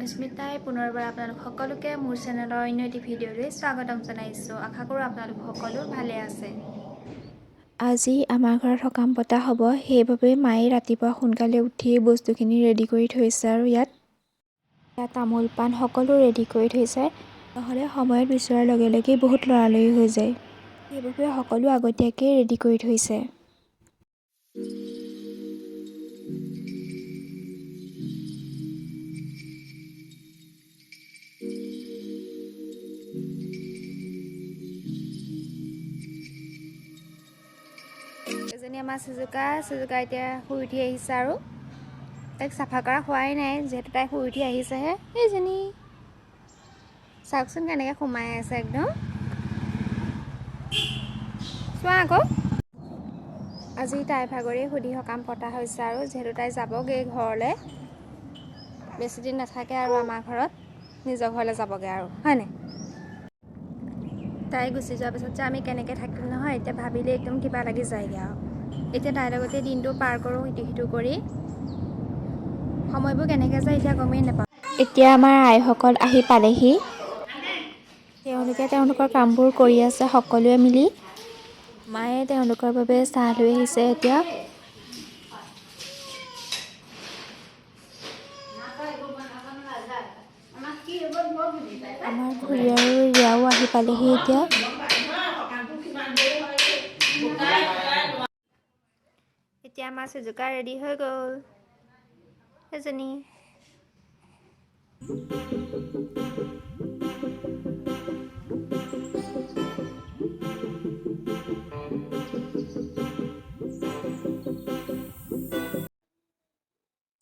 স্মিতাই পুনৰবাৰ আপোনালোক সকলোকে মোৰ চেনেলৰ অন্য এটি ভিডিঅ'লৈ স্বাগতম জনাইছোঁ। আশা কৰোঁ আপোনালোক সকলো ভালে আছে। আজি আমাৰ ঘৰত সকাম পতা হ'ব, সেইবাবে মায়ে ৰাতিপুৱা সোনকালে উঠি বস্তুখিনি ৰেডি কৰি থৈছে আৰু ইয়াত তামোল পাণ সকলো ৰেডি কৰি থৈছে। নহ'লে সময়ত বিচৰাৰ লগে লগে বহুত লৰালৰি হৈ যায়, সেইবাবে সকলো আগতীয়াকৈ ৰেডি কৰি থৈছে। এজনী আমাৰ চুজুকা এতিয়া শুই উঠি আহিছে আৰু তাইক চাফা কৰা হোৱাই নাই, যিহেতু তাই শুই উঠি আহিছেহে। এইজনী চাওকচোন কেনেকৈ সোমাই আছে, একদম চোৱা আকৌ। আজি তাই ভাগৰে সুধি সকাম পতা হৈছে আৰু যিহেতু তাই যাবগৈ ঘৰলৈ, বেছিদিন নাথাকে আৰু আমাৰ ঘৰত, নিজৰ ঘৰলৈ যাবগৈ আৰু, হয়নে? তাই গুচি যোৱাৰ পিছত যে আমি কেনেকৈ থাকিম নহয়, এতিয়া ভাবিলে একদম কিবা লাগি যায়গৈ আৰু। এতিয়া তাইৰ লগতে দিনটো পাৰ কৰোঁ, ইটো সিটো কৰি। সময়বোৰ কেনেকৈ যায় এতিয়া গমেই নাপাওঁ। এতিয়া আমাৰ আইসকল আহি পালেহি, তেওঁলোকে তেওঁলোকৰ কামবোৰ কৰি আছে সকলোৱে মিলি। মায়ে তেওঁলোকৰ বাবে চাহ লৈ আহিছে। এতিয়া আমাৰ খুৰী আৰু ৰিয়াও আহি পালেহি। এতিয়া আমাৰ চুজুকা ৰেডি হৈ গ'ল। এজনী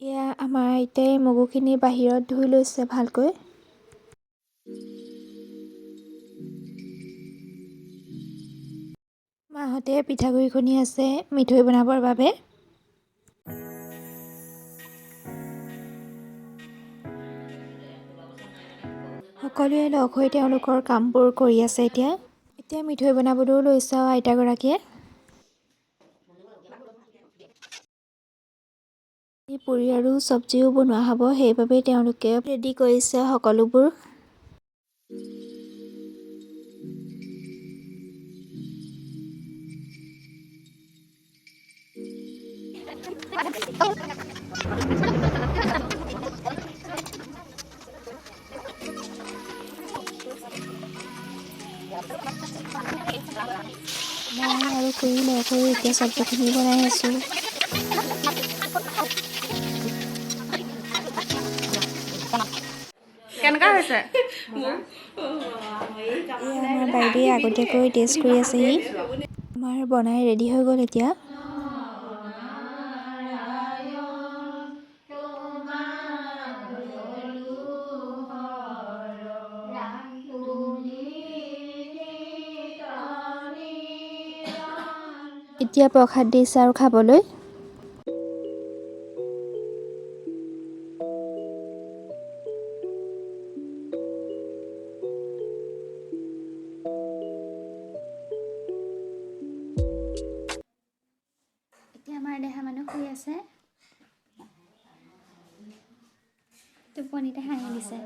এয়া আমাৰ আইতাই মগুখিনি বাহিৰত ধুই লৈছে ভালকৈ। মাহঁতে পিঠাগুড়ি খুন্দি আছে মিঠৈ বনাবৰ বাবে। সকলোৱে লগ হৈ তেওঁলোকৰ কামবোৰ কৰি আছে। এতিয়া মিঠৈ বনাবলৈও লৈছে আৰু আইতাগৰাকীয়ে। পুৰি আৰু চব্জিও বনোৱা হ'ব, সেইবাবে তেওঁলোকে ৰেডি কৰিছে সকলোবোৰ। মই আৰু খুৰী লগ হৈ এতিয়া চব্জিখিনি বনাই আছোঁ। কেনেকুৱা হৈছে? আমাৰ বাইদেৱে আগতীয়াকৈ টেষ্ট কৰি আছেহি। আমাৰ বনাই ৰেডি হৈ গ'ল এতিয়া। এতিয়া প্ৰসাদ দিছে আৰু খাবলৈ। এতিয়া আমাৰ দেহা মানুহ শুই আছে, টোপনিতে হাঁহি দিছে।